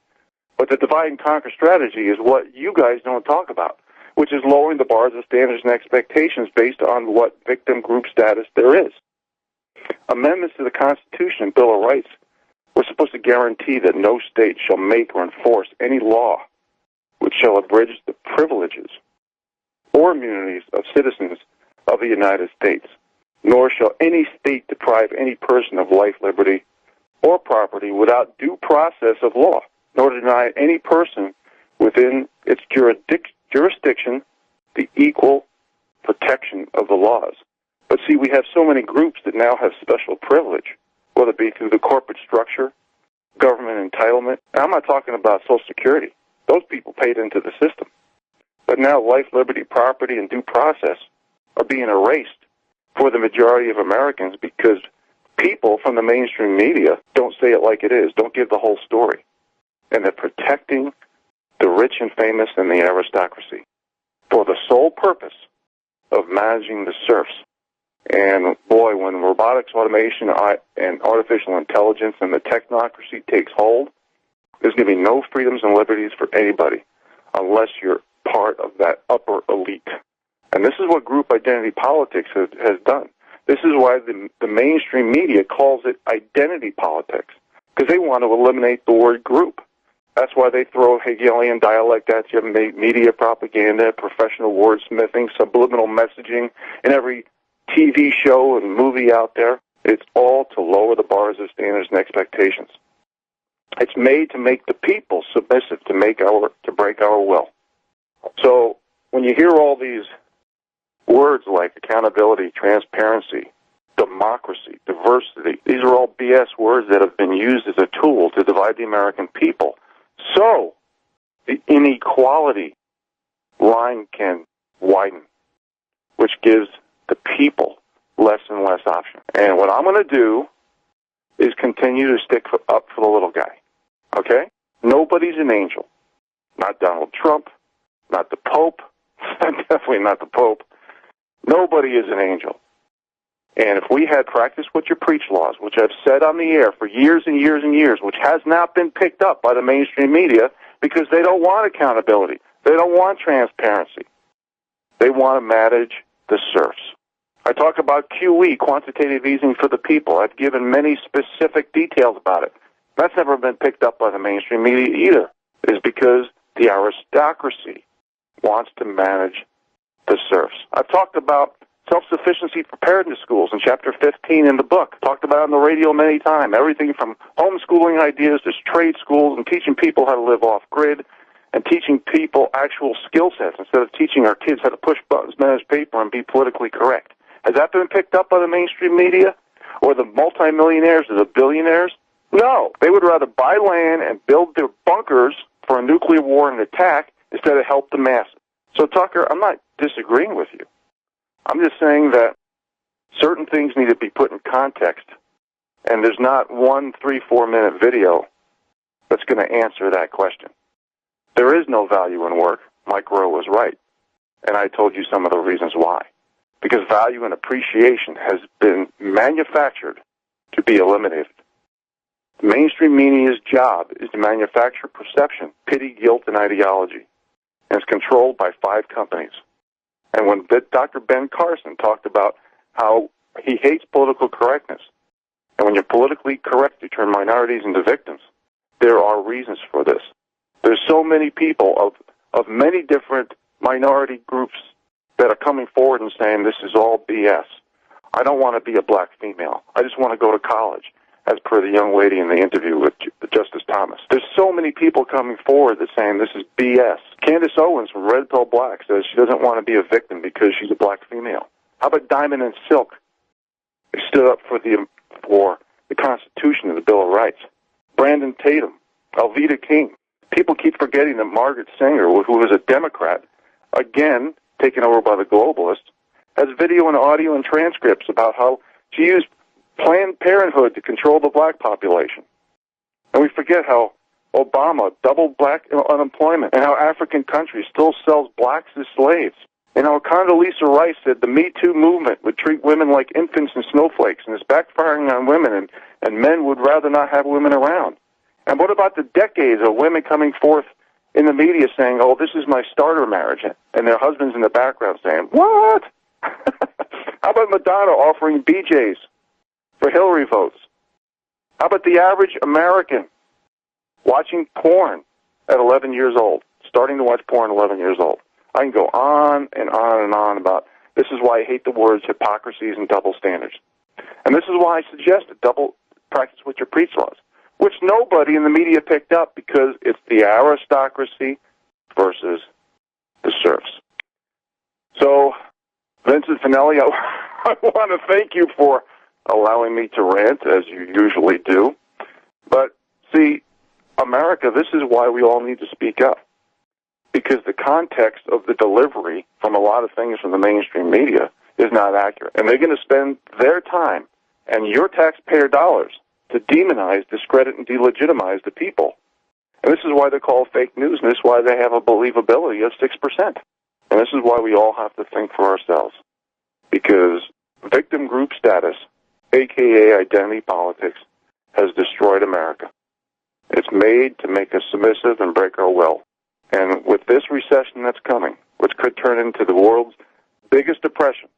D: But the divide and conquer strategy is what you guys don't talk about, which is lowering the bars of standards and expectations based on what victim group status there is. Amendments to the Constitution and Bill of Rights were supposed to guarantee that no state shall make or enforce any law which shall abridge the privileges or immunities of citizens of the United States, nor shall any state deprive any person of life, liberty, or property without due process of law, nor deny any person within its jurisdiction the equal protection of the laws. But see, we have so many groups that now have special privilege, whether it be through the corporate structure, government entitlement. And I'm not talking about Social Security. Those people paid into the system. But now life, liberty, property, and due process are being erased for the majority of Americans because people from the mainstream media don't say it like it is, don't give the whole story. And they're protecting the rich and famous and the aristocracy for the sole purpose of managing the serfs. And boy, when robotics, automation, and artificial intelligence and the technocracy takes hold, there's going to be no freedoms and liberties for anybody unless you're part of that upper elite. And this is what group identity politics has done. This is why the mainstream media calls it identity politics, because they want to eliminate the word group. That's why they throw Hegelian dialect at you, media propaganda, professional wordsmithing, subliminal messaging in every TV show and movie out there. It's all to lower the bars of standards and expectations. It's made to make the people submissive, to break our will. So when you hear all these words like accountability, transparency, democracy, diversity, these are all BS words that have been used as a tool to divide the American people. So the inequality line can widen, which gives the people less and less option. And what I'm going to do is continue to stick up for the little guy. Okay? Nobody's an angel. Not Donald Trump, not the Pope, definitely not the Pope. Nobody is an angel. And if we had practiced what you preach laws, which I've said on the air for years and years and years, which has not been picked up by the mainstream media because they don't want accountability. They don't want transparency. They want to manage the serfs. I talk about QE, quantitative easing for the people. I've given many specific details about it. That's never been picked up by the mainstream media either. It's because the aristocracy wants to manage the serfs. I've talked about self-sufficiency preparedness schools in Chapter 15 in the book. Talked about it on the radio many times. Everything from homeschooling ideas to trade schools and teaching people how to live off-grid and teaching people actual skill sets instead of teaching our kids how to push buttons, manage paper, and be politically correct. Has that been picked up by the mainstream media or the multimillionaires or the billionaires? No. They would rather buy land and build their bunkers for a nuclear war and attack instead of help the masses. So, Tucker, I'm not disagreeing with you. I'm just saying that certain things need to be put in context, and there's not 1 3-4-minute video that's going to answer that question. There is no value in work. Mike Rowe was right, and I told you some of the reasons why. Because value and appreciation has been manufactured to be eliminated. The mainstream media's job is to manufacture perception, pity, guilt, and ideology, and it's controlled by 5 companies. And when Dr. Ben Carson talked about how he hates political correctness, and when you're politically correct, you turn minorities into victims, there are reasons for this. There's so many people of many different minority groups that are coming forward and saying this is all BS. I don't want to be a black female. I just want to go to college, as per the young lady in the interview with Justice Thomas. There's so many people coming forward that saying this is BS. Candace Owens from Red Pill Black says she doesn't want to be a victim because she's a black female. How about Diamond and Silk? They stood up for the Constitution and the Bill of Rights. Brandon Tatum, Alveda King. People keep forgetting that Margaret Sanger, who was a Democrat, again taken over by the globalists, has video and audio and transcripts about how she used Planned Parenthood to control the black population. And we forget how Obama doubled black unemployment and how African countries still sells blacks as slaves. And how Condoleezza Rice said the Me Too movement would treat women like infants and snowflakes, and it's backfiring on women, and men would rather not have women around. And what about the decades of women coming forth in the media saying, oh, this is my starter marriage, and their husbands in the background saying, what? How about Madonna offering BJs for Hillary votes? How about the average American watching porn at 11 years old, starting to watch porn at 11 years old? I can go on and on and on about this is why I hate the words hypocrisies and double standards. And this is why I suggested double practice what you preach laws, which nobody in the media picked up because it's the aristocracy versus the serfs. So, Vincent Finelli, I want to thank you for allowing me to rant, as you usually do. But, see, America, this is why we all need to speak up. Because the context of the delivery from a lot of things from the mainstream media is not accurate. And they're going to spend their time and your taxpayer dollars to demonize, discredit, and delegitimize the people. And this is why they're called fake news, and this is why they have a believability of 6%. And this is why we all have to think for ourselves. Because victim group status, a.k.a. identity politics, has destroyed America. It's made to make us submissive and break our will. And with this recession that's coming, which could turn into the world's biggest depression,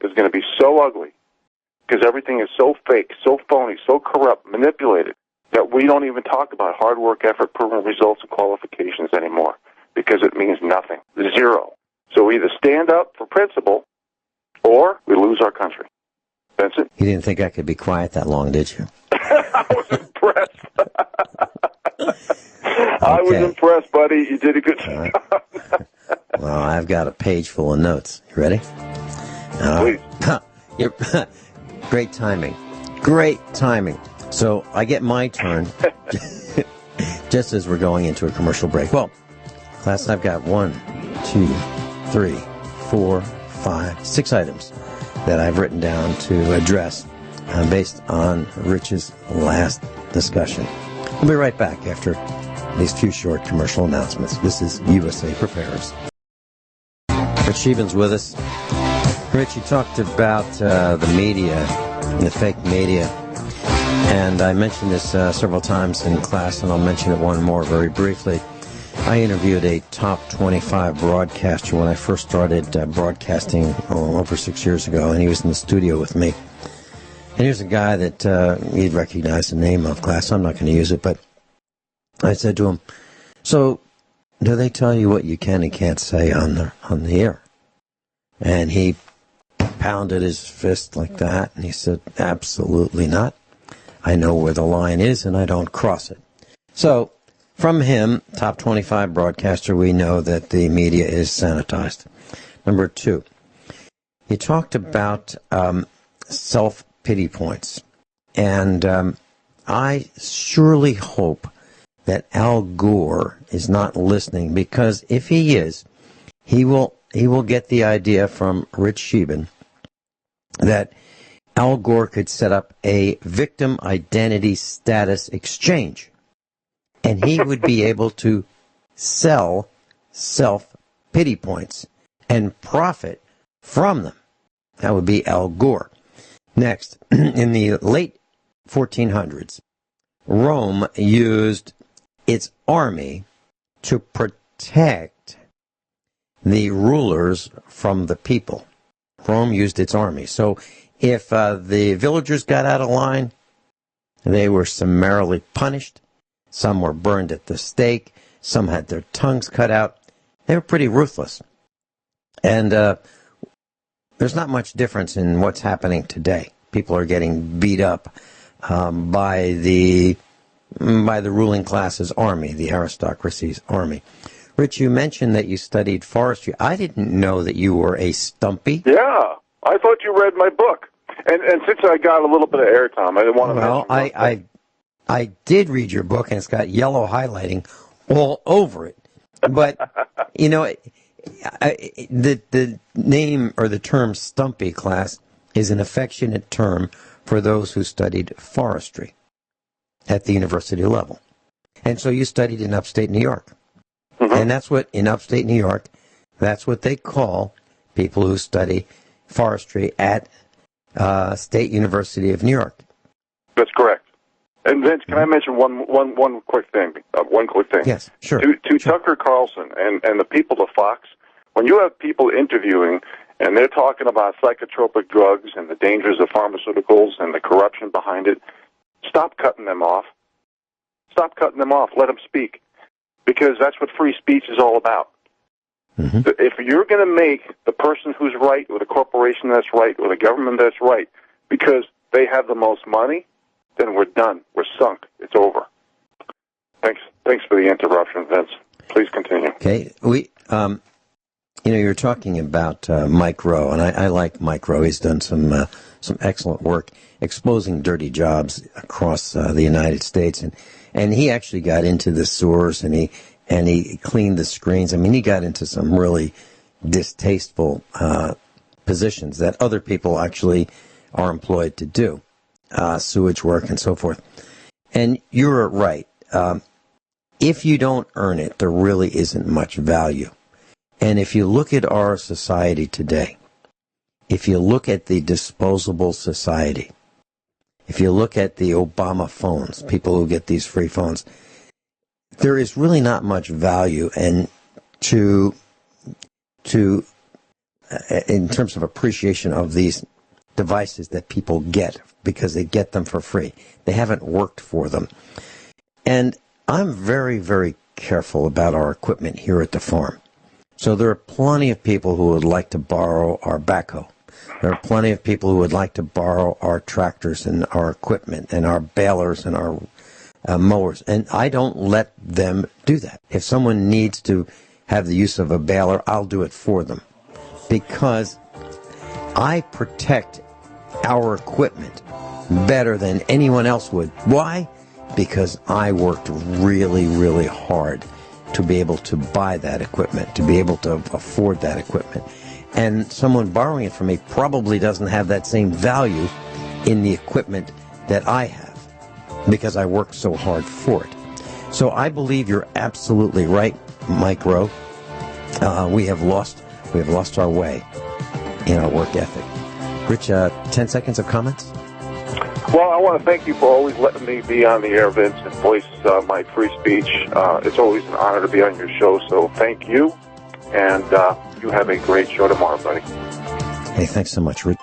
D: is going to be so ugly because everything is so fake, so phony, so corrupt, manipulated, that we don't even talk about hard work, effort, proven results, and qualifications anymore because it means nothing. Zero. So we either stand up for principle or we lose our country. Vincent?
C: You didn't think I could be quiet that long, did you?
D: I was impressed. I was impressed, buddy. You did a good job.
C: Right. Well, I've got a page full of notes. You ready?
D: Please.
C: Great timing. Great timing. So I get my turn just as we're going into a commercial break. Well, class, I've got 1, 2, 3, 4, 5, 6 items that I've written down to address based on Rich's last discussion. We'll be right back after these few short commercial announcements. This is USA Prepares. Rich Scheben's with us. Rich, you talked about the media, the fake media, and I mentioned this several times in class, and I'll mention it one more very briefly. I interviewed a top 25 broadcaster when I first started broadcasting over 6 years ago, and he was in the studio with me. And here's a guy that you'd recognize the name of, class. I'm not going to use it, but I said to him, so do they tell you what you can and can't say on the air? And he pounded his fist like that, and he said, absolutely not. I know where the line is, and I don't cross it. So, from him, top 25 broadcaster, we know that the media is sanitized. Number 2, he talked about self-pity points. And I surely hope that Al Gore is not listening, because if he is, he will get the idea from Rich Scheben that Al Gore could set up a victim identity status exchange, and he would be able to sell self-pity points and profit from them. That would be Al Gore. Next, in the late 1400s, Rome used its army to protect the rulers from the people. Rome used its army. So if the villagers got out of line, they were summarily punished. Some were burned at the stake. Some had their tongues cut out. They were pretty ruthless. And there's not much difference in what's happening today. People are getting beat up by the ruling class's army, the aristocracy's army. Rich, you mentioned that you studied forestry. I didn't know that you were a stumpy.
D: Yeah, I thought you read my book. And since I got a little bit of airtime, I didn't want to mention
C: I did read your book, and it's got yellow highlighting all over it. But, the name or the term stumpy, class, is an affectionate term for those who studied forestry at the university level. And so you studied in upstate New York. Mm-hmm. And that's what, in upstate New York, that's what they call people who study forestry at State University of New York.
D: That's correct. And Vince, can I mention one quick thing? One quick thing.
C: Yes, sure.
D: To Tucker Carlson and the people of Fox, when you have people interviewing and they're talking about psychotropic drugs and the dangers of pharmaceuticals and the corruption behind it, stop cutting them off. Stop cutting them off. Let them speak. Because that's what free speech is all about. Mm-hmm. If you're going to make the person who's right, or the corporation that's right, or the government that's right, because they have the most money, then we're done. We're sunk. It's over. Thanks for the interruption, Vince. Please continue.
C: Okay. You're talking about Mike Rowe, and I like Mike Rowe. He's done some excellent work exposing dirty jobs across the United States, and he actually got into the sewers, and he cleaned the screens. I mean, he got into some really distasteful positions that other people actually are employed to do, sewage work and so forth. And you're right. If you don't earn it, there really isn't much value. And if you look at our society today, if you look at the disposable society, if you look at the Obama phones, people who get these free phones, there is really not much value in terms of appreciation of these devices that people get because they get them for free. They haven't worked for them. And I'm very, very careful about our equipment here at the farm. So there are plenty of people who would like to borrow our backhoe. There are plenty of people who would like to borrow our tractors and our equipment and our balers and our mowers. And I don't let them do that. If someone needs to have the use of a baler, I'll do it for them. Because I protect our equipment better than anyone else would. Why? Because I worked really, really hard to be able to buy that equipment, to be able to afford that equipment. And someone borrowing it from me probably doesn't have that same value in the equipment that I have because I worked so hard for it. So I believe you're absolutely right, Mike Rowe. We have lost our way in our work ethic. Rich, 10 seconds of comments?
D: Well, I want to thank you for always letting me be on the air, Vince, and voice my free speech. It's always an honor to be on your show, so thank you. And you have a great show tomorrow, buddy.
C: Hey, thanks so much, Rick.